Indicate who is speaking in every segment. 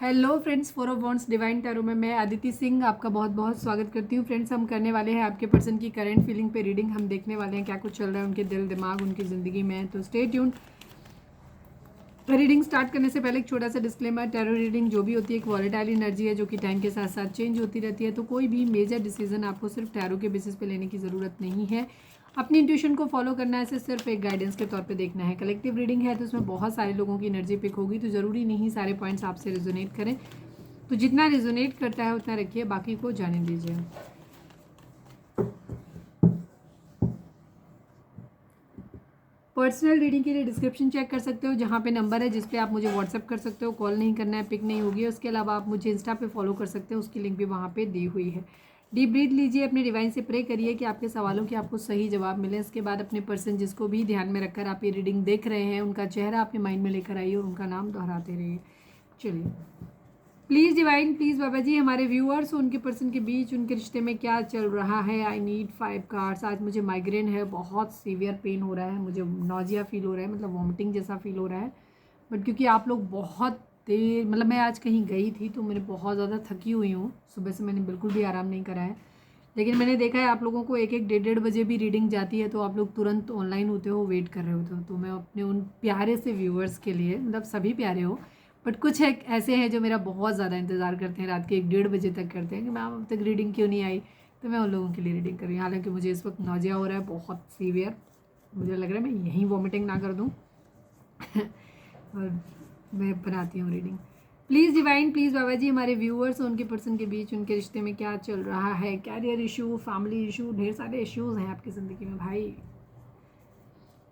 Speaker 1: Hello friends, 4 of wands divine tarot में मैं अदिति सिंह आपका बहुत बहुत स्वागत करती हूँ। फ्रेंड्स, हम करने वाले हैं आपके पर्सन की करंट फीलिंग पे रीडिंग। हम देखने वाले हैं क्या कुछ चल रहा है उनके दिल दिमाग उनकी ज़िंदगी में। तो स्टे ट्यून्ड। रीडिंग स्टार्ट करने से पहले एक छोटा सा डिस्क्लेमर, टैरो रीडिंग जो भी होती है एक वॉलेटाइल एनर्जी है जो कि टाइम के साथ साथ चेंज होती रहती है। तो कोई भी मेजर डिसीजन आपको सिर्फ टैरो के बेसिस पे लेने की ज़रूरत नहीं है। अपनी इंट्यूशन को फॉलो करना है, सिर्फ एक गाइडेंस के तौर पे देखना है। कलेक्टिव रीडिंग है तो उसमें बहुत सारे लोगों की एनर्जी पिक होगी, तो ज़रूरी नहीं सारे पॉइंट्स आपसे रिजोनेट करें। तो जितना रिजोनेट करता है उतना रखिए, बाकी को जाने दीजिए। पर्सनल रीडिंग के लिए डिस्क्रिप्शन चेक कर सकते हो, जहाँ पे नंबर है जिस पे आप मुझे व्हाट्सअप कर सकते हो। कॉल नहीं करना है, पिक नहीं होगी। उसके अलावा आप मुझे इंस्टा पे फॉलो कर सकते हो, उसकी लिंक भी वहाँ पे दी हुई है। डीप ब्रीथ लीजिए, अपने डिवाइन से प्रे करिए कि आपके सवालों के आपको सही जवाब मिले। इसके बाद अपने पर्सन जिसको भी ध्यान में रखकर आप ये रीडिंग देख रहे हैं उनका चेहरा अपने माइंड में लेकर आइए और उनका नाम दोहराते रहिए। चलिए, प्लीज़ डिवाइन, प्लीज़ बाबा जी, हमारे व्यूअर्स उनके पर्सन के बीच उनके रिश्ते में क्या चल रहा है। I need 5 cards. आज मुझे माइग्रेन है, बहुत सीवियर पेन हो रहा है, मुझे नॉजिया फील हो रहा है, मतलब वॉमिटिंग जैसा फील हो रहा है। बट क्योंकि आप लोग बहुत देर, मतलब मैं आज कहीं गई थी तो मैंने बहुत ज़्यादा थकी हुई हूँ, सुबह से मैंने बिल्कुल भी आराम नहीं करा है। लेकिन मैंने देखा है आप लोगों को एक एक डेढ़ बजे भी रीडिंग जाती है तो आप लोग तुरंत ऑनलाइन होते हो, वेट कर रहे होते हो। तो मैं अपने उन प्यारे से व्यूअर्स के लिए, मतलब सभी प्यारे हो बट कुछ एक ऐसे हैं जो मेरा बहुत ज़्यादा इंतज़ार करते हैं, रात के 1-1:30 बजे तक करते हैं कि मैम अब तक रीडिंग क्यों नहीं आई। तो मैं उन लोगों के लिए रीडिंग कर रही हूँ। हालांकि मुझे इस वक्त नौजिया हो रहा है बहुत सीवियर, मुझे लग रहा है मैं यहीं वॉमिटिंग ना कर दूँ। और मैं बनाती हूँ रीडिंग। प्लीज़ डिवाइन, प्लीज़ बाबा जी, हमारे व्यूअर्स और उनके पर्सन के बीच उनके रिश्ते में क्या चल रहा है। कैरियर इशू, फैमिली इशू, ढेर सारे इश्यूज़ हैं आपकी ज़िंदगी में भाई।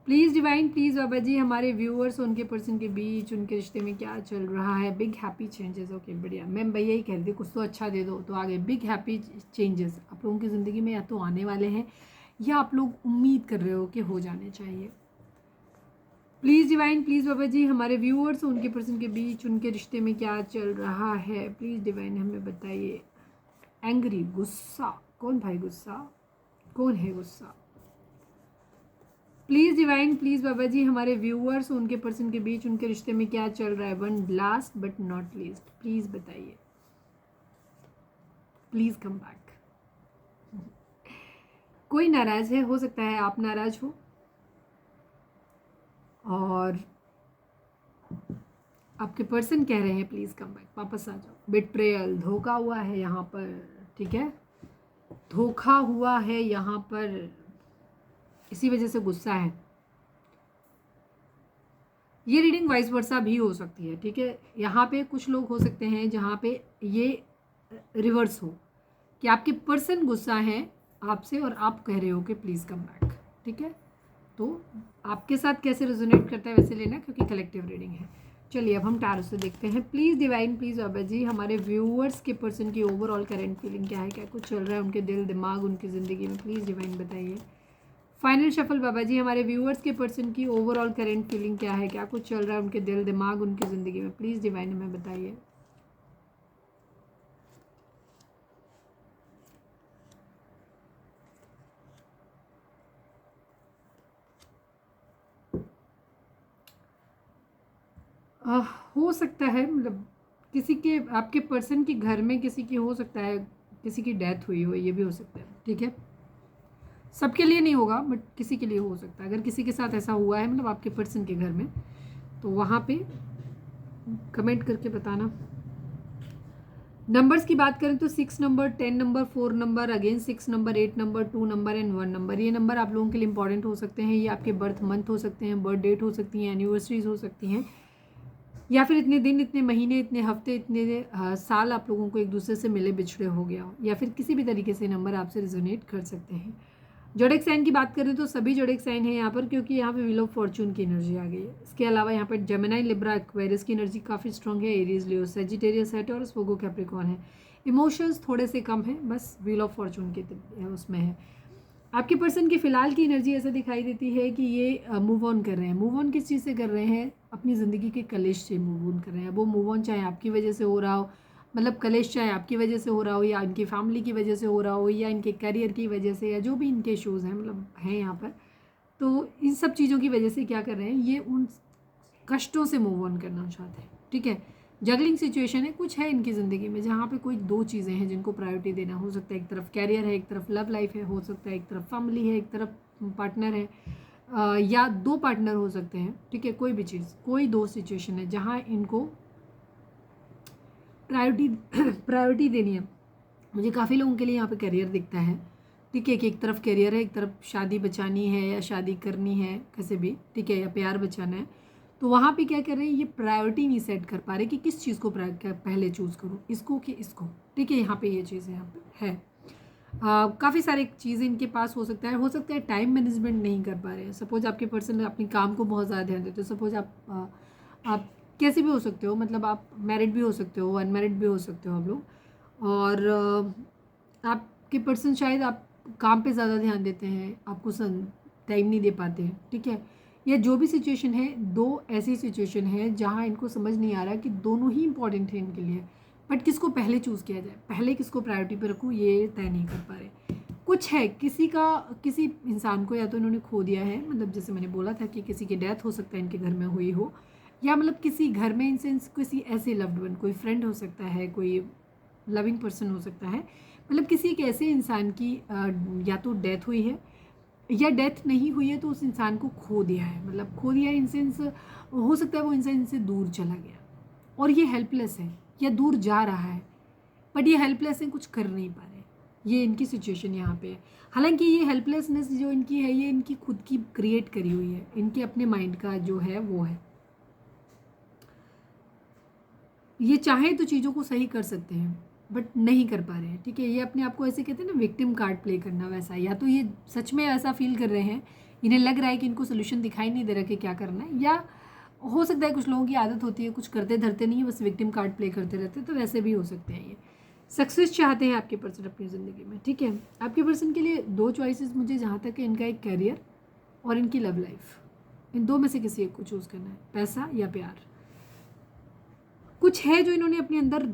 Speaker 1: प्लीज़ डिवाइन, प्लीज़ बाबा जी, हमारे व्यूअर्स और उनके पर्सन के बीच उनके रिश्ते में क्या चल रहा है। Big happy changes. ओके, बढ़िया। मैं भैया यही कह रही थी, कुछ तो अच्छा दे दो। तो आगे बिग हैप्पी चेंजेस आप लोगों की ज़िंदगी में या तो आने वाले हैं या आप लोग उम्मीद कर रहे हो कि हो जाने चाहिए। प्लीज़ डिवाइन, प्लीज़ बाबा जी, हमारे व्यूअर्स और उनके पर्सन के बीच उनके रिश्ते में क्या चल रहा है। प्लीज़ डिवाइन हमें बताइए। एंग्री, गुस्सा। कौन भाई गुस्सा, कौन है गुस्सा। प्लीज़ डिवाइन, प्लीज़ बाबा जी, हमारे व्यूअर्स और उनके पर्सन के बीच उनके रिश्ते में क्या चल रहा है। One last but not least, please बताइए। Please come back. कोई नाराज़ है, हो सकता है आप नाराज़ हो, और आपके पर्सन कह रहे हैं प्लीज़ कम बैक, वापस आ जाओ। बिट्रेयल, धोखा हुआ है यहाँ पर, ठीक है, धोखा हुआ है यहाँ पर, इसी वजह से गुस्सा है। ये रीडिंग वाइस वर्सा भी हो सकती है, ठीक है। यहाँ पे कुछ लोग हो सकते हैं जहाँ पे ये रिवर्स हो कि आपके पर्सन गुस्सा है आपसे और आप कह रहे हो कि प्लीज़ कम बैक, ठीक है। तो आपके साथ कैसे रेजोनेट करता है वैसे लेना, क्योंकि कलेक्टिव रीडिंग है। चलिए अब हम टैरो से देखते हैं। प्लीज़ डिवाइन, प्लीज़ बाबा जी, हमारे व्यूअर्स के पर्सन की ओवरऑल करंट फीलिंग क्या है, क्या कुछ चल रहा है उनके दिल दिमाग उनकी ज़िंदगी में। प्लीज़ डिवाइन बताइए। फाइनल शफल बाबा जी, हमारे व्यूअर्स के पर्सन की ओवरऑल करंट फीलिंग क्या है, क्या कुछ चल रहा है उनके दिल दिमाग उनकी ज़िंदगी में। प्लीज़ डिवाइन हमें बताइए। हो सकता है, मतलब किसी के, आपके पर्सन के घर में किसी की हो सकता है, किसी की डेथ हुई हो, ये भी हो सकता है, ठीक है। सबके लिए नहीं होगा बट किसी के लिए हो सकता है। अगर किसी के साथ ऐसा हुआ है, मतलब आपके पर्सन के घर में, तो वहाँ पे कमेंट करके बताना। नंबर्स की बात करें तो 6 number, 10 number, 4 number, again 6 number, 8 number, 2 number and 1 number. ये नंबर आप लोगों के लिए इंपॉर्टेंट हो सकते हैं। ये आपके बर्थ मंथ हो सकते हैं, बर्थ डेट हो सकती हैं, एनिवर्सरीज हो सकती हैं, या फिर इतने दिन, इतने महीने, इतने हफ्ते, इतने साल आप लोगों को एक दूसरे से मिले बिछड़े हो गया हो, या फिर किसी भी तरीके से नंबर आपसे रिजोनेट कर सकते हैं। जोडिक साइन की बात करें तो सभी जोडिक साइन है यहाँ पर, क्योंकि यहाँ पे व्हील ऑफ फॉर्चून की एनर्जी आ गई है। इसके अलावा यहाँ पर जेमिनी, लिब्रा, एक्वेरियस की एनर्जी काफ़ी स्ट्रॉन्ग है। एरीज, लियो, सेजिटेरियस है, टॉरस, वर्गो, कैप्रिकॉर्न है। इमोशंस थोड़े से कम हैं, बस व्हील ऑफ फॉर्चून के उसमें है। आपके पर्सन की फ़िलहाल की एनर्जी ऐसा दिखाई देती है कि ये मूव ऑन कर रहे हैं। मूव ऑन किस चीज़ से कर रहे हैं, अपनी ज़िंदगी के कलेश से मूव ऑन कर रहे हैं। वो मूव ऑन चाहे आपकी वजह से हो रहा हो, मतलब कलेश चाहे आपकी वजह से हो रहा हो, या इनकी फैमिली की वजह से हो रहा हो, या इनके करियर की वजह से, या जो भी इनके इशूज़ हैं, मतलब हैं यहाँ पर, तो इन सब चीज़ों की वजह से क्या कर रहे हैं, ये उन कष्टों से मूव ऑन करना चाहते हैं, ठीक है। जगलिंग सिचुएशन है, कुछ है इनकी ज़िंदगी में जहाँ पे कोई दो चीज़ें हैं जिनको प्रायोरिटी देना हो सकता है। एक तरफ कैरियर है, एक तरफ लव लाइफ है, हो सकता है एक तरफ फैमिली है, एक तरफ पार्टनर है, या दो पार्टनर हो सकते हैं, ठीक है। कोई भी चीज़, कोई दो सिचुएशन है जहाँ इनको प्रायोरिटी देनी है। मुझे काफ़ी लोगों के लिए यहाँ पे करियर दिखता है, ठीक है, कि एक तरफ करियर है, एक तरफ शादी बचानी है या शादी करनी है कैसे भी, ठीक है, या प्यार बचाना है। तो वहाँ पे क्या कर रहे हैं, ये प्रायोरिटी नहीं सेट कर पा रहे कि किस चीज़ को पहले चूज़ करूँ, इसको कि इसको, ठीक है। यहाँ पे ये चीज़ यहाँ पे है। काफ़ी सारे चीज़ें इनके पास हो सकता है टाइम मैनेजमेंट नहीं कर पा रहे हैं। सपोज आपके पर्सन अपने काम को बहुत ज़्यादा ध्यान देते हो। सपोज आप कैसे भी हो सकते हो, मतलब आप मैरिड भी हो सकते हो, अनमैरिड भी हो सकते हो आप लोग, और आपके पर्सन शायद आप काम पे ज़्यादा ध्यान देते हैं, आपको टाइम नहीं दे पाते हैं, ठीक है। या जो भी सिचुएशन है, दो ऐसी सिचुएशन है जहाँ इनको समझ नहीं आ रहा कि दोनों ही इंपॉर्टेंट है इनके लिए, बट किसको पहले चूज़ किया जाए, पहले किसको प्रायोरिटी पे रखूँ, ये तय नहीं कर पा रहे। कुछ है किसी इंसान को या तो इन्होंने खो दिया है, मतलब जैसे मैंने बोला था कि किसी की डेथ हो सकता है इनके घर में हुई हो, या मतलब किसी घर में इंसेंस किसी ऐसे लव्ड वन, कोई फ्रेंड हो सकता है, कोई लविंग पर्सन हो सकता है, मतलब किसी एक ऐसे इंसान की या तो डेथ हुई है या डेथ नहीं हुई है, तो उस इंसान को खो दिया है। मतलब खो दिया इन सेंस, हो सकता है वो इंसान इनसे दूर चला गया और ये हेल्पलेस है या दूर जा रहा है, बट ये हेल्पलेस है, कुछ कर नहीं पा रहे। ये इनकी सिचुएशन यहाँ पे है। हालांकि ये हेल्पलेसनेस जो इनकी है, ये इनकी खुद की क्रिएट करी हुई है, इनके अपने माइंड का जो है वो है। ये चाहे तो चीज़ों को सही कर सकते हैं बट नहीं कर पा रहे हैं, ठीक है। ये अपने आप को ऐसे कहते हैं ना, विक्टिम कार्ड प्ले करना, वैसा। या तो ये सच में ऐसा फील कर रहे हैं, इन्हें लग रहा है कि इनको सोल्यूशन दिखाई नहीं दे रहा कि क्या करना है, या हो सकता है कुछ लोगों की आदत होती है, कुछ करते धरते नहीं है, बस विक्टिम कार्ड प्ले करते रहते हैं, तो वैसे भी हो सकते हैं। ये सक्सेस चाहते हैं आपके पर्सन अपनी ज़िंदगी में, ठीक है। आपके पर्सन के लिए दो चॉइसेस मुझे जहाँ तक है, इनका एक कैरियर और इनकी लव लाइफ, इन दो में से किसी एक को चूज़ करना है, पैसा या प्यार। कुछ है जो इन्होंने अपने अंदर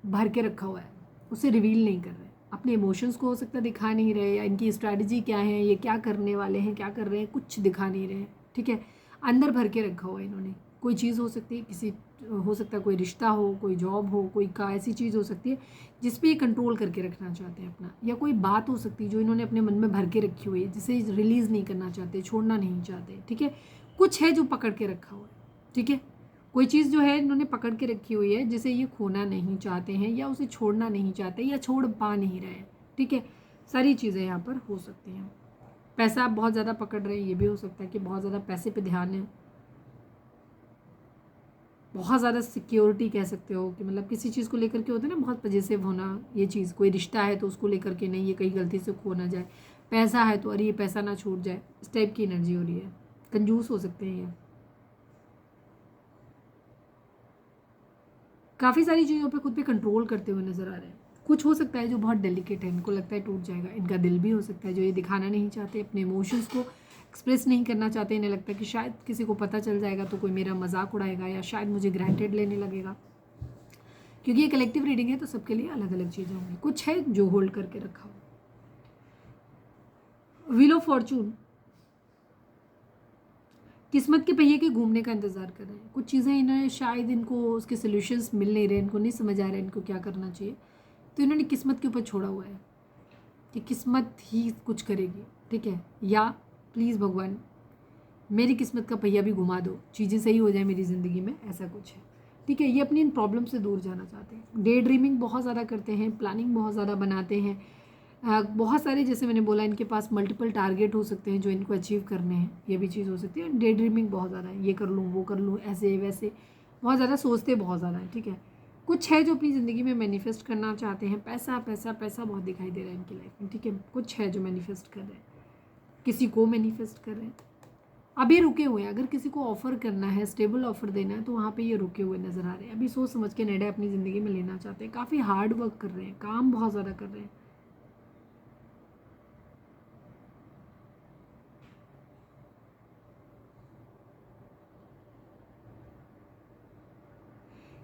Speaker 1: भर के रखा हुआ है, उसे रिवील नहीं कर रहे, अपने इमोशंस को हो सकता है दिखा नहीं रहे, या इनकी स्ट्रैटेजी क्या है, ये क्या करने वाले हैं, क्या कर रहे हैं, कुछ दिखा नहीं रहे, ठीक है। अंदर भर के रखा हुआ है इन्होंने। कोई चीज़ हो सकती है, किसी हो सकता है कोई रिश्ता हो, कोई जॉब हो, कोई का ऐसी चीज़ हो सकती है जिस पे ये कंट्रोल करके रखना चाहते हैं अपना, या कोई बात हो सकती है जो इन्होंने अपने मन में भर के रखी हुई है, जिसे रिलीज़ नहीं करना चाहते, छोड़ना नहीं चाहते, ठीक है। कुछ है जो पकड़ के रखा हुआ है, ठीक है। कोई चीज़ जो है इन्होंने पकड़ के रखी हुई है, जिसे ये खोना नहीं चाहते हैं, या उसे छोड़ना नहीं चाहते, या छोड़ पा नहीं रहे हैं, ठीक है। सारी चीज़ें यहाँ पर हो सकती हैं। पैसा आप बहुत ज़्यादा पकड़ रहे हैं, ये भी हो सकता है कि बहुत ज़्यादा पैसे पे ध्यान है, बहुत ज़्यादा सिक्योरिटी कह सकते हो, कि मतलब किसी चीज़ को लेकर के होता है ना, बहुत पजेसिव होना। ये चीज़, कोई रिश्ता है तो उसको लेकर के नहीं, ये कहीं गलती से खो ना जाए। पैसा है तो अरे ये पैसा ना छूट जाए, इस टाइप की एनर्जी हो रही है। कंजूस हो सकते हैं ये, काफ़ी सारी चीज़ों पे खुद पे कंट्रोल करते हुए नज़र आ रहे हैं। कुछ हो सकता है जो बहुत डेलिकेट है, इनको लगता है टूट जाएगा। इनका दिल भी हो सकता है जो ये दिखाना नहीं चाहते, अपने इमोशंस को एक्सप्रेस नहीं करना चाहते। इन्हें लगता है कि शायद किसी को पता चल जाएगा तो कोई मेरा मजाक उड़ाएगा, या शायद मुझे ग्रांटेड लेने लगेगा। क्योंकि ये कलेक्टिव रीडिंग है तो सबके लिए अलग अलग चीज़ें होंगी। कुछ है जो होल्ड करके रखा हो। व्हील ऑफ फॉर्चून, किस्मत के पहिए के घूमने का इंतज़ार कर रहे हैं। कुछ चीज़ें इन्हें शायद इनको उसके सोल्यूशंस मिल नहीं रहे, इनको नहीं समझ आ रहा है इनको क्या करना चाहिए, तो इन्होंने किस्मत के ऊपर छोड़ा हुआ है कि किस्मत ही कुछ करेगी, ठीक है। या प्लीज़ भगवान मेरी किस्मत का पहिया भी घुमा दो, चीज़ें सही हो जाए मेरी ज़िंदगी में, ऐसा कुछ है, ठीक है। ये अपनी इन प्रॉब्लम से दूर जाना चाहते हैं। डे ड्रीमिंग बहुत ज़्यादा करते हैं, प्लानिंग बहुत ज़्यादा बनाते हैं। बहुत सारे, जैसे मैंने बोला, इनके पास मल्टीपल टारगेट हो सकते हैं जो इनको अचीव करने हैं, ये भी चीज़ हो सकती है। डे ड्रीमिंग बहुत ज़्यादा है, ये कर लूँ वो कर लूँ, ऐसे वैसे बहुत ज़्यादा सोचते बहुत ज़्यादा है, ठीक है। कुछ है जो अपनी ज़िंदगी में मैनिफेस्ट करना चाहते हैं। पैसा पैसा पैसा बहुत दिखाई दे रहा है इनकी लाइफ में, ठीक है। कुछ है जो मैनिफेस्ट कर रहे हैं, किसी को मैनिफेस्ट कर रहे हैं। अभी रुके हुए हैं, अगर किसी को ऑफर करना है, स्टेबल ऑफर देना है, तो वहाँ पे ये रुके हुए नज़र आ रहे हैं। अभी सोच समझ के निर्णय अपनी ज़िंदगी में लेना चाहते हैं। काफ़ी हार्ड वर्क कर रहे हैं, काम बहुत ज़्यादा कर रहे हैं।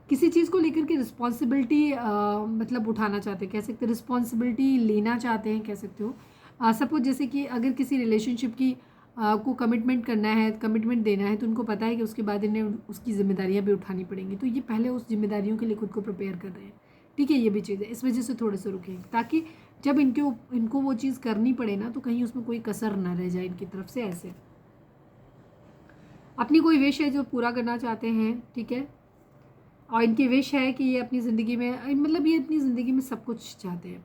Speaker 1: किसी चीज़ को लेकर के रिस्पॉन्सिबिलिटी मतलब उठाना चाहते हैं, कह सकते हैं रिस्पॉन्सिबिलिटी लेना चाहते हैं, कह सकते हो। सपोज जैसे कि अगर किसी रिलेशनशिप की को कमिटमेंट करना है, कमिटमेंट देना है, तो उनको पता है कि उसके बाद इन्हें उसकी जिम्मेदारियां भी उठानी पड़ेंगी, तो ये पहले उस जिम्मेदारियों के लिए खुद को प्रिपेयर कर रहे हैं। ठीक है, ये भी चीज़ है, इस वजह से थोड़े से रुकेंगे ताकि जब इनको वो चीज़ करनी पड़े ना, तो कहीं उसमें कोई कसर ना रह जाए इनकी तरफ से। ऐसे अपनी कोई विश है जो पूरा करना चाहते हैं, ठीक है, और इनकी विश है कि ये अपनी ज़िंदगी में, मतलब ये अपनी ज़िंदगी में सब कुछ चाहते हैं,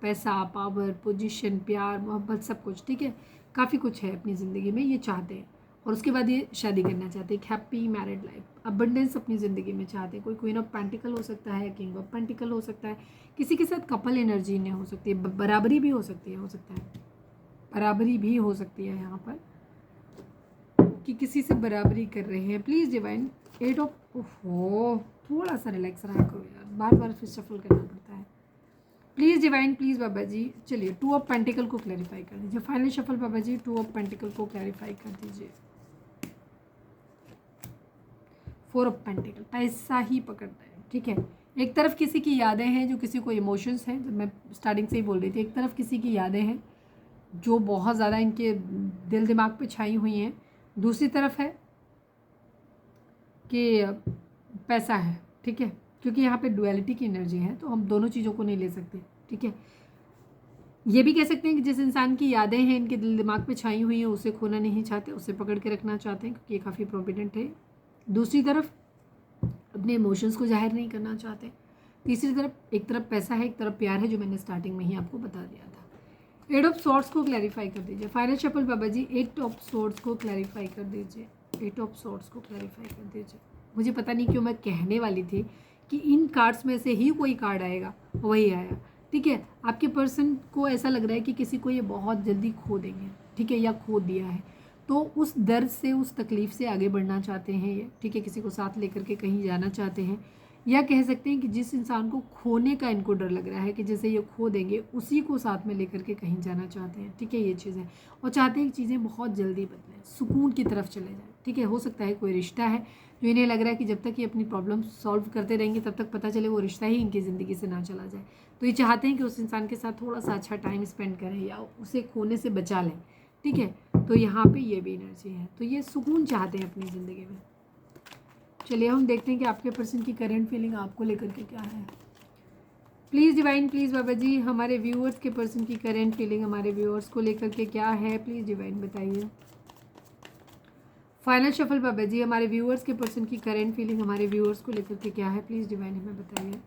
Speaker 1: पैसा, पावर, पोजीशन, प्यार, मोहब्बत, सब कुछ, ठीक है, काफ़ी कुछ है अपनी ज़िंदगी में ये चाहते हैं। और उसके बाद ये शादी करना चाहते हैं, एक हैप्पी मैरिड लाइफ, अबंडेंस अपनी ज़िंदगी में चाहते हैं। कोई क्वीन ऑफ पेंटिकल हो सकता है, किंग ऑफ पेंटिकल हो सकता है, किसी के साथ कपल एनर्जी इन्हें हो सकती है, बराबरी भी हो सकती है, बराबरी भी हो सकती है यहाँ पर कि किसी से बराबरी कर रहे हैं। प्लीज़ डिवाइन 8 ऑफ, ओहो थोड़ा सा रिलैक्स रहा करो यार, बार बार फिर शफल करना पड़ता है। प्लीज़ डिवाइन, प्लीज़ बाबा जी। चलिए 2 ऑफ पेंटिकल को क्लैरिफाई कर दीजिए, final shuffle Baba ji, 2 of pentacles को क्लैरिफाई कर दीजिए। 4 ऑफ पेंटिकल, पैसा ही पकड़ता है, ठीक है। एक तरफ किसी की यादें हैं, जो किसी को इमोशंस हैं, जब मैं स्टार्टिंग से ही बोल रही थी, एक तरफ किसी की यादें हैं जो बहुत ज़्यादा इनके दिल दिमाग पे छाई हुई हैं, दूसरी तरफ है कि पैसा है, ठीक है, क्योंकि यहाँ पे डुअलिटी की एनर्जी है, तो हम दोनों चीज़ों को नहीं ले सकते, ठीक है। ये भी कह सकते हैं कि जिस इंसान की यादें हैं इनके दिल दिमाग पे छाई हुई हैं, उसे खोना नहीं चाहते, उसे पकड़ के रखना चाहते हैं, क्योंकि ये काफ़ी प्रोविडेंट है। दूसरी तरफ अपने इमोशंस को जाहिर नहीं करना चाहते। तीसरी तरफ, एक तरफ पैसा है, एक तरफ प्यार है, जो मैंने स्टार्टिंग में ही आपको बता दिया था। 8 ऑफ सॉर्ड्स को क्लैरिफाई कर दीजिए, final shuffle Baba ji. 8 of swords को क्लैरिफाई कर दीजिए, 8 ऑफ सॉर्ड्स को क्लैरिफाई कर दीजिए। मुझे पता नहीं क्यों मैं कहने वाली थी कि इन कार्ड्स में से ही कोई कार्ड आएगा, वही आया, ठीक है। आपके पर्सन को ऐसा लग रहा है कि किसी को ये बहुत जल्दी खो देंगे, ठीक है, या खो दिया है, तो उस दर्द से, उस तकलीफ़ से आगे बढ़ना चाहते हैं ये, ठीक है। किसी को साथ लेकर के कहीं जाना चाहते हैं, या कह सकते हैं कि जिस इंसान को खोने का इनको डर लग रहा है कि जैसे ये खो देंगे, उसी को साथ में लेकर के कहीं जाना चाहते हैं, ठीक है, ये चीज़ें। और चाहते हैं कि चीज़ें बहुत जल्दी बदलें, सुकून की तरफ चले जाएँ, ठीक है। हो सकता है कोई रिश्ता है जो इन्हें लग रहा है कि जब तक ये अपनी प्रॉब्लम सॉल्व करते रहेंगे, तब तक पता चले वो रिश्ता ही इनकी ज़िंदगी से ना चला जाए, तो ये चाहते हैं कि उस इंसान के साथ थोड़ा सा अच्छा टाइम स्पेंड करें या उसे खोने से बचा लें, ठीक है। तो यहाँ पे ये भी एनर्जी है, तो ये सुकून चाहते हैं अपनी ज़िंदगी में। चलिए हम देखते हैं कि आपके पर्सन की करंट फीलिंग आपको लेकर के क्या है। प्लीज़ डिवाइन, प्लीज़ बाबा जी, हमारे व्यूअर्स के पर्सन की करंट फीलिंग हमारे व्यूअर्स को लेकर के क्या है, प्लीज़ डिवाइन बताइए। फाइनल शफल बाबा जी, हमारे व्यूअर्स के पर्सन की करंट फीलिंग हमारे व्यूअर्स को लेकर के क्या है, प्लीज़ डिवाइन हमें बताइए।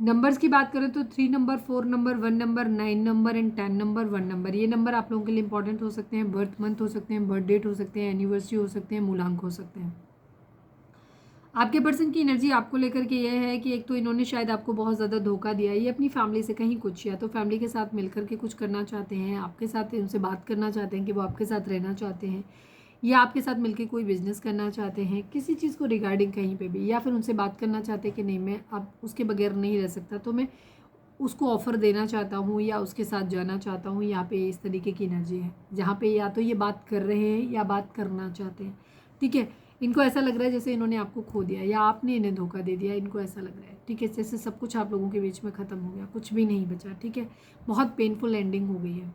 Speaker 1: नंबर्स की बात करें तो 3 number, 4 number, 1 number, 9 number and 10 number, 1 number, ये नंबर आप लोगों के लिए इंपॉर्टेंट हो सकते हैं। बर्थ मंथ हो सकते हैं, बर्थ डेट हो सकते हैं, एनिवर्सरी हो सकते हैं, मूलांक हो सकते हैं। आपके पर्सन की एनर्जी आपको लेकर के यह है कि एक तो इन्होंने शायद आपको बहुत ज़्यादा धोखा दिया, ये अपनी फैमिली से कहीं कुछ, या तो फैमिली के साथ मिलकर के कुछ करना चाहते हैं, आपके साथ उनसे बात करना चाहते हैं कि वो आपके साथ रहना चाहते हैं, या आपके साथ मिलकर कोई बिजनेस करना चाहते हैं किसी चीज़ को रिगार्डिंग कहीं पे भी, या फिर उनसे बात करना चाहते हैं कि नहीं मैं अब उसके बगैर नहीं रह सकता, तो मैं उसको ऑफ़र देना चाहता हूँ या उसके साथ जाना चाहता हूँ। यहाँ पे इस तरीके की एनर्जी है जहाँ पे या तो ये बात कर रहे हैं या बात करना चाहते हैं, ठीक है। इनको ऐसा लग रहा है जैसे इन्होंने आपको खो दिया या आपने इन्हें धोखा दे दिया, इनको ऐसा लग रहा है, ठीक है, जैसे सब कुछ आप लोगों के बीच में ख़त्म हो गया, कुछ भी नहीं बचा, ठीक है। बहुत पेनफुल एंडिंग हो गई है।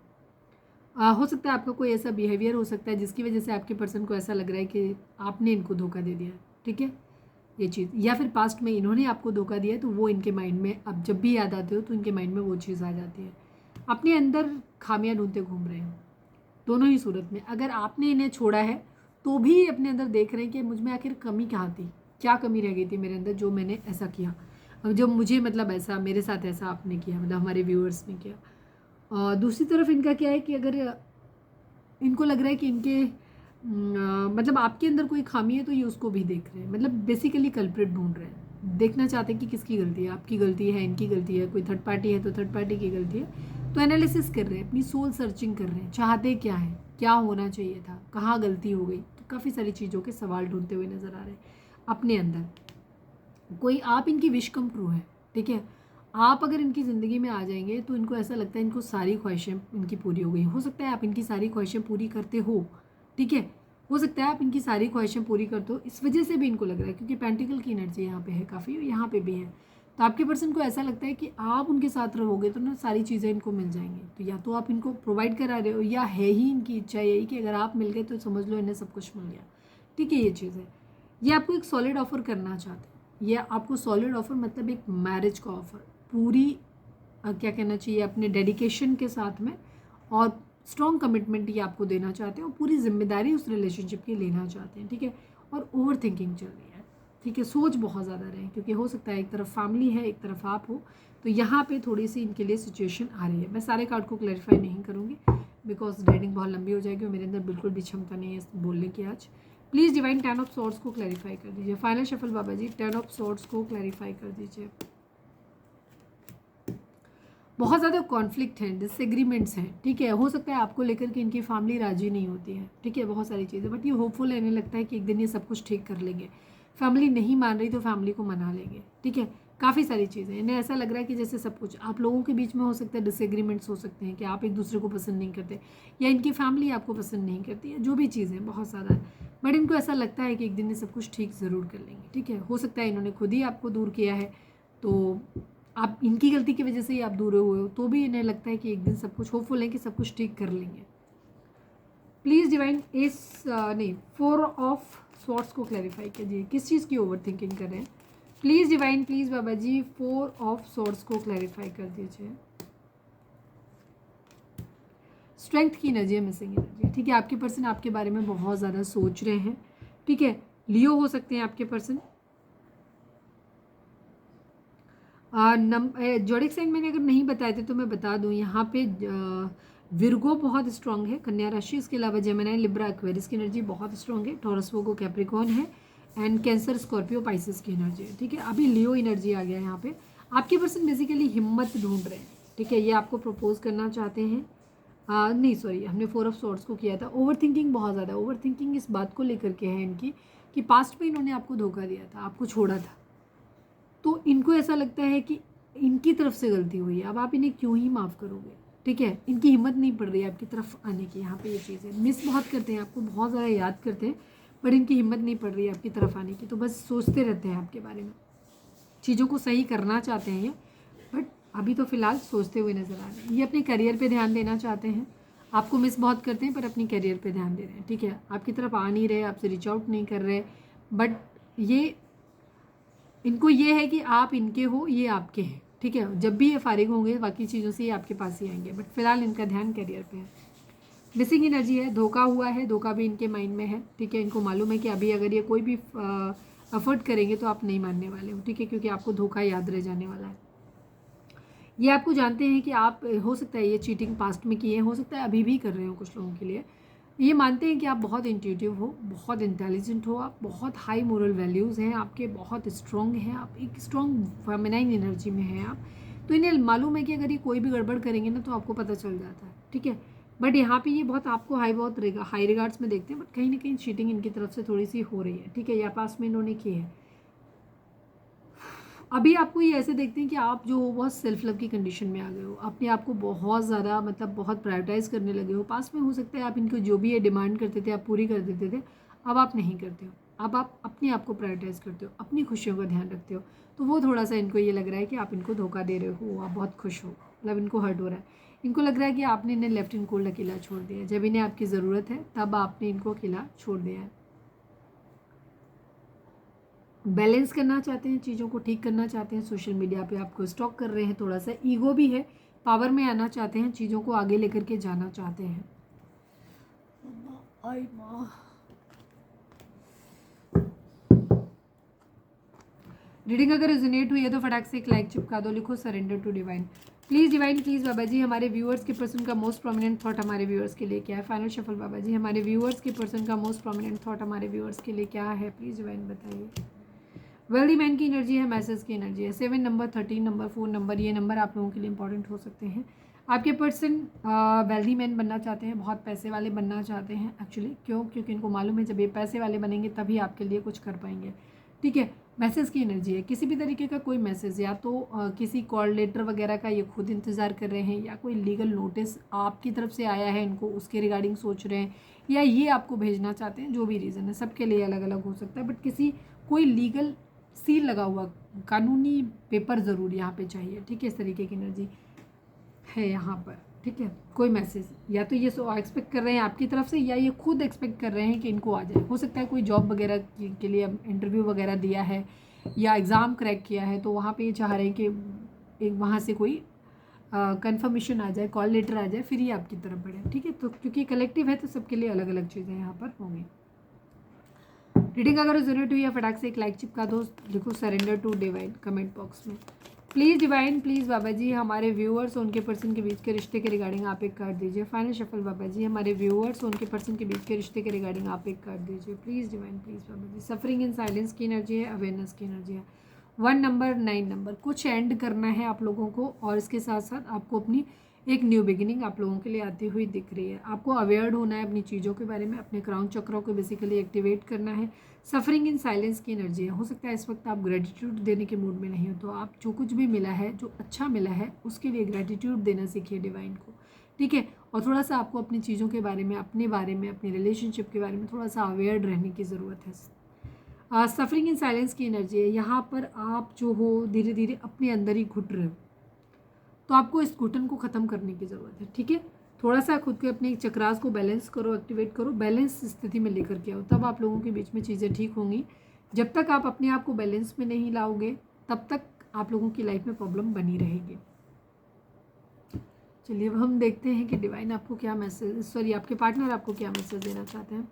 Speaker 1: हो सकता है आपका कोई ऐसा बिहेवियर हो सकता है जिसकी वजह से आपके पर्सन को ऐसा लग रहा है कि आपने इनको धोखा दे दिया, ठीक है, ये चीज़, या फिर पास्ट में इन्होंने आपको धोखा दिया है, तो वो इनके माइंड में अब जब भी याद आते हो तो इनके माइंड में वो चीज़ आ जाती है। अपने अंदर खामियां ढूंढते घूम रहे हैं दोनों ही सूरत में। अगर आपने इन्हें छोड़ा है तो भी अपने अंदर देख रहे हैं कि मुझ में आखिर कमी कहाँ थी, क्या कमी रह गई थी मेरे अंदर जो मैंने ऐसा किया, जो मुझे मतलब ऐसा मेरे साथ ऐसा आपने किया, मतलब हमारे व्यूअर्स ने किया। और दूसरी तरफ इनका क्या है कि अगर इनको लग रहा है कि इनके मतलब आपके अंदर कोई खामी है तो ये उसको भी देख रहे हैं, मतलब बेसिकली कल्प्रिट ढूंढ रहे हैं, देखना चाहते हैं कि किसकी गलती है, आपकी गलती है, इनकी गलती है, कोई थर्ड पार्टी है तो थर्ड पार्टी की गलती है। तो एनालिसिस कर रहे हैं, अपनी सोल सर्चिंग कर रहे हैं, चाहते क्या है, क्या होना चाहिए था, कहाँ गलती हो गई, तो काफ़ी सारी चीज़ों के सवाल ढूंढते हुए नज़र आ रहे हैं अपने अंदर। कोई आप इनकी विश कम ट्रू है, ठीक है। आप अगर इनकी ज़िंदगी में आ जाएंगे तो इनको ऐसा लगता है इनको सारी ख्वाहिशें इनकी पूरी हो गई। हो सकता है आप इनकी सारी ख्वाहिशें पूरी करते हो, ठीक है, हो सकता है आप इनकी सारी ख्वाहिशें पूरी करते हो, इस वजह से भी इनको लग रहा है, क्योंकि पेंटिकल की एनर्जी यहाँ पे है काफ़ी, यहाँ पे भी है। तो आपके पर्सन को ऐसा लगता है कि आप उनके साथ रहोगे तो ना सारी चीज़ें इनको मिल जाएंगी। तो या तो आप इनको प्रोवाइड करा रहे हो, या है ही इनकी इच्छा यही कि अगर आप मिल गए तो समझ लो इन्हें सब कुछ मिल गया, ठीक है। ये चीज़ है, ये आपको एक सॉलिड ऑफर करना चाहते हैं। ये आपको सॉलिड ऑफर मतलब एक मैरिज का ऑफर, पूरी क्या कहना चाहिए, अपने डेडिकेशन के साथ में, और स्ट्रॉन्ग कमिटमेंट ये आपको देना चाहते हैं, और पूरी जिम्मेदारी उस रिलेशनशिप की लेना चाहते हैं, ठीक है। और ओवर थिंकिंग चल रही है, ठीक है, सोच बहुत ज़्यादा रहे, क्योंकि हो सकता है एक तरफ फैमिली है, एक तरफ आप हो, तो यहाँ पे थोड़ी सी इनके लिए सिचुएशन आ रही है। मैं सारे कार्ड को क्लैरिफाई नहीं करूँगी बिकॉज रीडिंग बहुत लंबी हो जाएगी और मेरे अंदर बिल्कुल भी क्षमता नहीं है बोलने की आज। प्लीज़ डिवाइन 10 ऑफ सॉर्ड्स को क्लैरिफाई कर दीजिए। Final shuffle Baba ji 10 of swords को क्लैरिफाई कर दीजिए। बहुत ज़्यादा कॉन्फ्लिक्ट हैं, डिसएग्रीमेंट्स हैं, ठीक है। हो सकता है आपको लेकर के इनकी फैमिली राजी नहीं होती है, ठीक है, बहुत सारी चीज़ें, बट ये होपफुल है, इन्हें लगता है कि एक दिन ये सब कुछ ठीक कर लेंगे। फैमिली नहीं मान रही तो फैमिली को मना लेंगे, ठीक है। काफ़ी सारी चीज़ें, इन्हें ऐसा लग रहा है कि जैसे सब कुछ आप लोगों के बीच में हो सकता है, डिसएग्रीमेंट्स हो सकते हैं कि आप एक दूसरे को पसंद नहीं करते, या इनकी फैमिली आपको पसंद नहीं करती है, जो भी चीज़ें बहुत ज़्यादा है, बट इनको ऐसा लगता है कि एक दिन ये सब कुछ ठीक ज़रूर कर लेंगे, ठीक है। हो सकता है इन्होंने खुद ही आपको दूर किया है, तो आप इनकी गलती की वजह से ही आप दूर हुए हो, तो भी इन्हें लगता है कि एक दिन सब कुछ, होपफुल है कि सब कुछ ठीक कर लेंगे। प्लीज़ डिवाइन इस नहीं 4 ऑफ स्वॉर्ड्स को क्लैरिफाई कीजिए, किस चीज़ की ओवर थिंकिंग कर रहे हैं। Please divine, please Baba ji 4 of swords को क्लैरिफाई कर दीजिए। स्ट्रेंथ की एनर्जी है, मिसिंग एनर्जी, ठीक है। आपके पर्सन आपके बारे में बहुत ज़्यादा सोच रहे हैं, ठीक है। लियो हो सकते हैं आपके पर्सन। जोडिक साइन मैंने अगर नहीं बताए थे तो मैं बता दूं, यहाँ पे विर्गो बहुत स्ट्रांग है, कन्या राशि, इसके अलावा जेमिनी, लिब्रा, एक्वेरियस की एनर्जी बहुत स्ट्रांग है, टॉरस, वोगो, कैप्रिकॉर्न है, एंड कैंसर, स्कॉर्पियो, पाइसेस की एनर्जी है, ठीक है। अभी लियो एनर्जी आ गया यहाँ पे। आपके पर्सन बेसिकली हिम्मत ढूंढ रहे हैं, ठीक है। ये आपको प्रपोज करना चाहते हैं, नहीं सॉरी, हमने 4 ऑफ सॉर्ड्स को किया था। ओवर थिंकिंग बहुत ज़्यादा, ओवर थिंकिंग इस बात को लेकर के है इनकी कि पास्ट में इन्होंने आपको धोखा दिया था, आपको छोड़ा था, तो इनको ऐसा लगता है कि इनकी तरफ से गलती हुई है, अब आप इन्हें क्यों ही माफ़ करोगे, ठीक है। इनकी हिम्मत नहीं पड़ रही है आपकी तरफ आने की, यहाँ पे ये चीज़ है। मिस बहुत करते हैं, आपको बहुत ज़्यादा याद करते हैं, बट इनकी हिम्मत नहीं पड़ रही है आपकी तरफ आने की, तो बस सोचते रहते हैं आपके बारे में, चीज़ों को सही करना चाहते हैं ये, बट अभी तो फ़िलहाल सोचते हुए नज़र आ रहे हैं। ये अपने करियर पर ध्यान देना चाहते हैं, आपको मिस बहुत करते हैं पर अपनी करियर पर ध्यान दे रहे हैं, ठीक है। आपकी तरफ आ नहीं रहे, आपसे रीच आउट नहीं कर रहे, बट ये इनको ये है कि आप इनके हो, ये आपके हैं, ठीक है। जब भी ये फारिग होंगे बाकी चीज़ों से ये आपके पास ही आएंगे, बट फिलहाल इनका ध्यान करियर पे है। मिसिंग एनर्जी है, धोखा हुआ है, धोखा भी इनके माइंड में है, ठीक है। इनको मालूम है कि अभी अगर ये कोई भी एफर्ट करेंगे तो आप नहीं मानने वाले हो, ठीक है, क्योंकि आपको धोखा याद रह जाने वाला है। ये आपको जानते हैं कि आप, हो सकता है ये चीटिंग पास्ट में किए, हो सकता है अभी भी कर रहे हो कुछ लोगों के लिए। ये मानते हैं कि आप बहुत इंट्यूटिव हो, बहुत इंटेलिजेंट हो, आप बहुत हाई मोरल वैल्यूज़ हैं आपके, बहुत स्ट्रॉन्ग हैं आप, एक स्ट्रॉन्ग फेमिनाइन एनर्जी में हैं आप। तो इन्हें मालूम है कि अगर ये कोई भी गड़बड़ करेंगे ना तो आपको पता चल जाता है, ठीक है। बट यहाँ पे ये बहुत आपको बहुत हाई रिगार्ड्स में देखते हैं, बट कहीं ना कहीं चीटिंग इनकी तरफ से थोड़ी सी हो रही है, ठीक है, या पास में इन्होंने की है। अभी आपको ये ऐसे देखते हैं कि आप जो हो बहुत सेल्फ लव की कंडीशन में आ गए हो, अपने आप को बहुत ज़्यादा मतलब बहुत प्रायोरिटाइज करने लगे हो। पास में हो सकता है आप इनको जो भी ये डिमांड करते थे आप पूरी कर देते थे, अब आप नहीं करते हो, अब आप अपने आप को प्रायोरिटाइज करते हो, अपनी खुशियों का ध्यान रखते हो। तो वो थोड़ा सा इनको ये लग रहा है कि आप इनको धोखा दे रहे हो, आप बहुत खुश हो, मतलब इनको हर्ट हो रहा है। इनको लग रहा है कि आपने इन्हें लेफ्ट इन कोल्ड अकेला छोड़ दिया है, जब इन्हें आपकी ज़रूरत है तब आपने इनको अकेला छोड़ दिया है। बैलेंस करना चाहते हैं, चीज़ों को ठीक करना चाहते हैं, सोशल मीडिया पे आपको स्टॉक कर रहे हैं, थोड़ा सा ईगो भी है, पावर में आना चाहते हैं, चीज़ों को आगे लेकर के जाना चाहते हैं। रीडिंग अगर रेजोनेट हुई है तो फटाक से एक लाइक चिपका दो, लिखो surrender to divine. Please divine, please बाबा जी हमारे व्यूअर्स के पर्सन का मोस्ट प्रोमिनेंट थॉट हमारे व्यूअर्स के लिए क्या है। फाइनल शफल बाबा जी हमारे व्यूअर्स के पर्सन का मोस्ट प्रोमिनेंट थॉट हमारे व्यूअर्स के लिए क्या है, प्लीज़ डिवाइन बताइए। वेल्दी मैन की एनर्जी है, मैसेज की एनर्जी है, 7 नंबर, 13 नंबर, 4 नंबर, ये नंबर आप लोगों के लिए इंपॉर्टेंट हो सकते हैं। आपके पर्सन वेल्दी मैन बनना चाहते हैं, बहुत पैसे वाले बनना चाहते हैं एक्चुअली, क्यों, क्योंकि इनको मालूम है जब ये पैसे वाले बनेंगे तभी आपके लिए कुछ कर पाएंगे, ठीक है। मैसेज की एनर्जी है, किसी भी तरीके का कोई मैसेज, या तो किसी कॉल लेटर वगैरह का ये खुद इंतज़ार कर रहे हैं, या कोई लीगल नोटिस आपकी तरफ से आया है इनको, उसके रिगार्डिंग सोच रहे हैं, या ये आपको भेजना चाहते हैं। जो भी रीज़न है, सबके लिए अलग अलग हो सकता है, बट किसी कोई लीगल सील लगा हुआ कानूनी पेपर ज़रूर यहाँ पे चाहिए। ठीक है, इस तरीके की एनर्जी है यहाँ पर। ठीक है, कोई मैसेज या तो ये एक्सपेक्ट कर रहे हैं आपकी तरफ से, या ये खुद एक्सपेक्ट कर रहे हैं कि इनको आ जाए। हो सकता है कोई जॉब वगैरह के लिए इंटरव्यू वगैरह दिया है या एग्ज़ाम क्रैक किया है, तो वहाँ पे ये चाह रहे हैं कि एक वहाँ से कोई कंफर्मेशन आ जाए, कॉल लेटर आ जाए, फिर ही आपकी तरफ बढ़े। ठीक है, तो क्योंकि कलेक्टिव है तो सबके लिए अलग अलग चीज़ें यहाँ पर होंगी। रीडिंग अगर रेजोनेट हुई है फटाक से एक लाइक चिपका दो, लिखो surrender to divine comment box में। प्लीज़ डिवाइन, प्लीज़ बाबा जी, हमारे व्यूअर्स और उनके पर्सन के बीच के रिश्ते के रिगार्डिंग आप एक कार्ड दीजिए। फाइनल शफल बाबा जी, हमारे व्यूअर्स और उनके पर्सन के बीच के रिश्ते के रिगार्डिंग आप एक कार्ड दीजिए। Please divine, please Baba ji. Suffering in silence की एनर्जी है, अवेयरनेस की एनर्जी है। 1 नंबर 9 नंबर, कुछ एंड करना है आप लोगों को, और इसके साथ साथ आपको अपनी एक न्यू बिगिनिंग आप लोगों के लिए आती हुई दिख रही है। आपको अवेयर होना है अपनी चीज़ों के बारे में, अपने क्राउन चक्रों को बेसिकली एक्टिवेट करना है। सफरिंग इन साइलेंस की एनर्जी है। हो सकता है इस वक्त आप ग्रेटिट्यूड देने के मूड में नहीं हो, तो आप जो कुछ भी मिला है, जो अच्छा मिला है, उसके लिए ग्रेटिट्यूड देना सीखिए डिवाइन को। ठीक है, और थोड़ा सा आपको अपनी चीज़ों के बारे में, अपने बारे में, अपनी रिलेशनशिप के बारे में थोड़ा सा अवेयर रहने की ज़रूरत है। सफरिंग इन साइलेंस की एनर्जी है। यहाँ पर आप जो हो धीरे धीरे अपने अंदर ही घुट रहे हो, तो आपको इस घुटन को ख़त्म करने की ज़रूरत है। ठीक है, थोड़ा सा खुद के अपने चक्रास को बैलेंस करो, एक्टिवेट करो, बैलेंस स्थिति में लेकर के आओ, तब आप लोगों के बीच में चीज़ें ठीक होंगी। जब तक आप अपने आप को बैलेंस में नहीं लाओगे, तब तक आप लोगों की लाइफ में प्रॉब्लम बनी रहेगी। चलिए अब हम देखते हैं कि डिवाइन आपको क्या मैसेज, सॉरी आपके पार्टनर आपको क्या मैसेज देना चाहते हैं।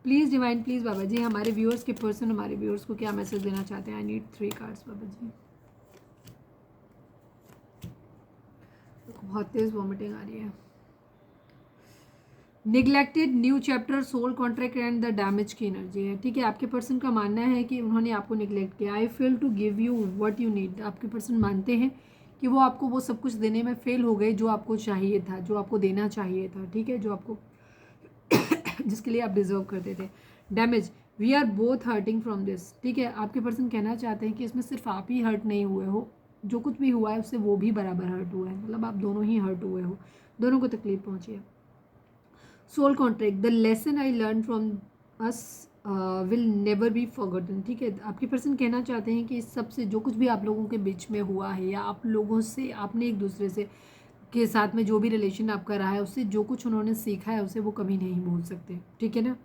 Speaker 1: प्लीज़ डिवाइन, प्लीज़ बाबा जी, हमारे व्यूअर्स के पर्सन हमारे व्यूअर्स को क्या मैसेज देना चाहते हैं। I need 3 cards Baba ji. बहुत तेज वॉमिटिंग आ रही है। Neglected, new chapter, soul contract and the damage की एनर्जी है। ठीक है, आपके पर्सन का मानना है कि उन्होंने आपको निगलेक्ट किया। I fail to give you what you need. आपके पर्सन मानते हैं कि वो आपको वो सब कुछ देने में फेल हो गए जो आपको चाहिए था, जो आपको देना चाहिए था। ठीक है, जो आपको जिसके लिए आप डिजर्व करते थे। Damage, we are both hurting from this. ठीक है, आपके पर्सन कहना चाहते हैं कि इसमें सिर्फ आप ही हर्ट नहीं हुए हो, जो कुछ भी हुआ है उससे वो भी बराबर हर्ट हुआ है, मतलब आप दोनों ही हर्ट हुए हो, दोनों को तकलीफ पहुंची है। Soul contract, the lesson I learn from us will never be forgotten. ठीक है, आपके पर्सन कहना चाहते हैं कि इस सब से जो कुछ भी आप लोगों के बीच में हुआ है, या आप लोगों से, आपने एक दूसरे से के साथ में जो भी रिलेशन आपका रहा है, उससे जो कुछ उन्होंने सीखा है उसे वो कभी नहीं भूल सकते। ठीक है ना,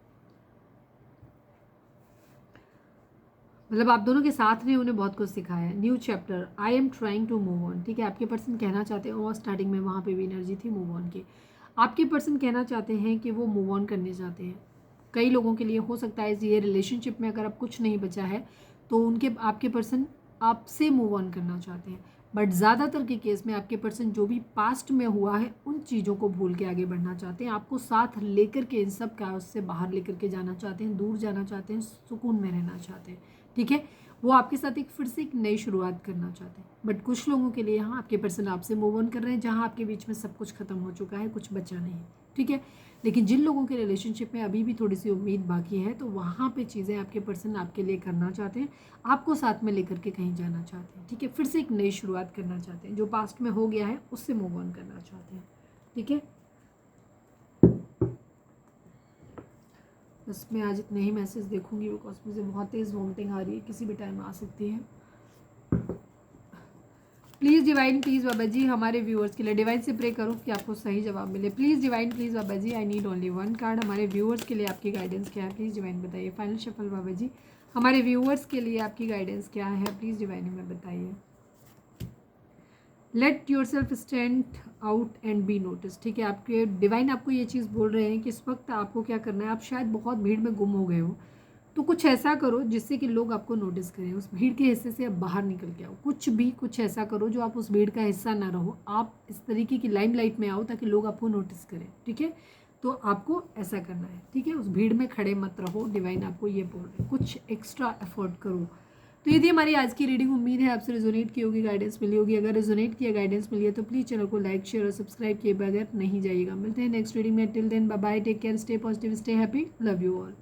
Speaker 1: मतलब आप दोनों के साथ ने उन्हें बहुत कुछ सिखाया है। New chapter, I am trying to move on. ठीक है, आपके पर्सन कहना चाहते हैं, और स्टार्टिंग में वहाँ पे भी एनर्जी थी मूव ऑन की। आपके पर्सन कहना चाहते हैं कि वो मूव ऑन करने चाहते हैं। कई लोगों के लिए हो सकता है ये रिलेशनशिप में अगर अब कुछ नहीं बचा है, तो उनके आपके पर्सन आपसे मूव ऑन करना चाहते हैं। बट ज़्यादातर के केस में आपके पर्सन जो भी पास्ट में हुआ है उन चीज़ों को भूल के आगे बढ़ना चाहते हैं। आपको साथ लेकर के इन सब कायोस से बाहर लेकर के जाना चाहते हैं, दूर जाना चाहते हैं, सुकून में रहना चाहते हैं। ठीक है, वो आपके साथ एक फिर से एक नई शुरुआत करना चाहते हैं। बट कुछ लोगों के लिए यहाँ आपके पर्सन आपसे मूव ऑन कर रहे हैं, जहाँ आपके बीच में सब कुछ खत्म हो चुका है, कुछ बचा नहीं। ठीक है, लेकिन जिन लोगों के रिलेशनशिप में अभी भी थोड़ी सी उम्मीद बाकी है, तो वहाँ पे चीज़ें आपके पर्सन आपके लिए करना चाहते हैं, आपको साथ में लेकर के कहीं जाना चाहते हैं। ठीक है, फिर से एक नई शुरुआत करना चाहते हैं, जो पास्ट में हो गया है उससे मूव ऑन करना चाहते हैं। ठीक है, बस मैं आज इतने ही मैसेज देखूंगी, बिकॉज मुझे बहुत तेज़ वॉमिटिंग आ रही है, किसी भी टाइम आ सकती है। प्लीज़ डिवाइन, प्लीज़ बाबा जी, हमारे व्यूअर्स के लिए डिवाइन से प्रे करो कि आपको सही जवाब मिले। Please divine, please Baba ji, I need only 1 card. हमारे व्यूअर्स के लिए आपकी गाइडेंस क्या है, प्लीज़ डिवाइन बताइए। फाइनल शफल बाबा जी, हमारे व्यूअर्स के लिए आपकी गाइडेंस क्या है, प्लीज़ डिवाइन हमें बताइए। Let yourself stand out and be notice. ठीक है, आपके डिवाइन आपको ये चीज़ बोल रहे हैं कि इस वक्त आपको क्या करना है। आप शायद बहुत भीड़ में गुम हो गए हो, तो कुछ ऐसा करो जिससे कि लोग आपको नोटिस करें। उस भीड़ के हिस्से से आप बाहर निकल के आओ, कुछ ऐसा करो जो आप उस भीड़ का हिस्सा ना रहो, आप इस तरीके की लाइमलाइट में आओ ताकि लोग आपको नोटिस करें। ठीक है, तो आपको ऐसा करना है। ठीक है, उस भीड़ में खड़े मत रहो, डिवाइन आपको ये बोल रहे हैं, कुछ एक्स्ट्रा एफर्ट करो। तो ये थी हमारी आज की रीडिंग। उम्मीद है आपसे रेजोनेट की होगी, गाइडेंस मिली होगी। अगर रेजोनेट किया, गाइडेंस मिली है, तो प्लीज़ चैनल को लाइक, शेयर और सब्सक्राइब किए बगैर नहीं जाइएगा। मिलते हैं नेक्स्ट रीडिंग में। Till then bye bye, take care, stay positive, stay happy, love you all.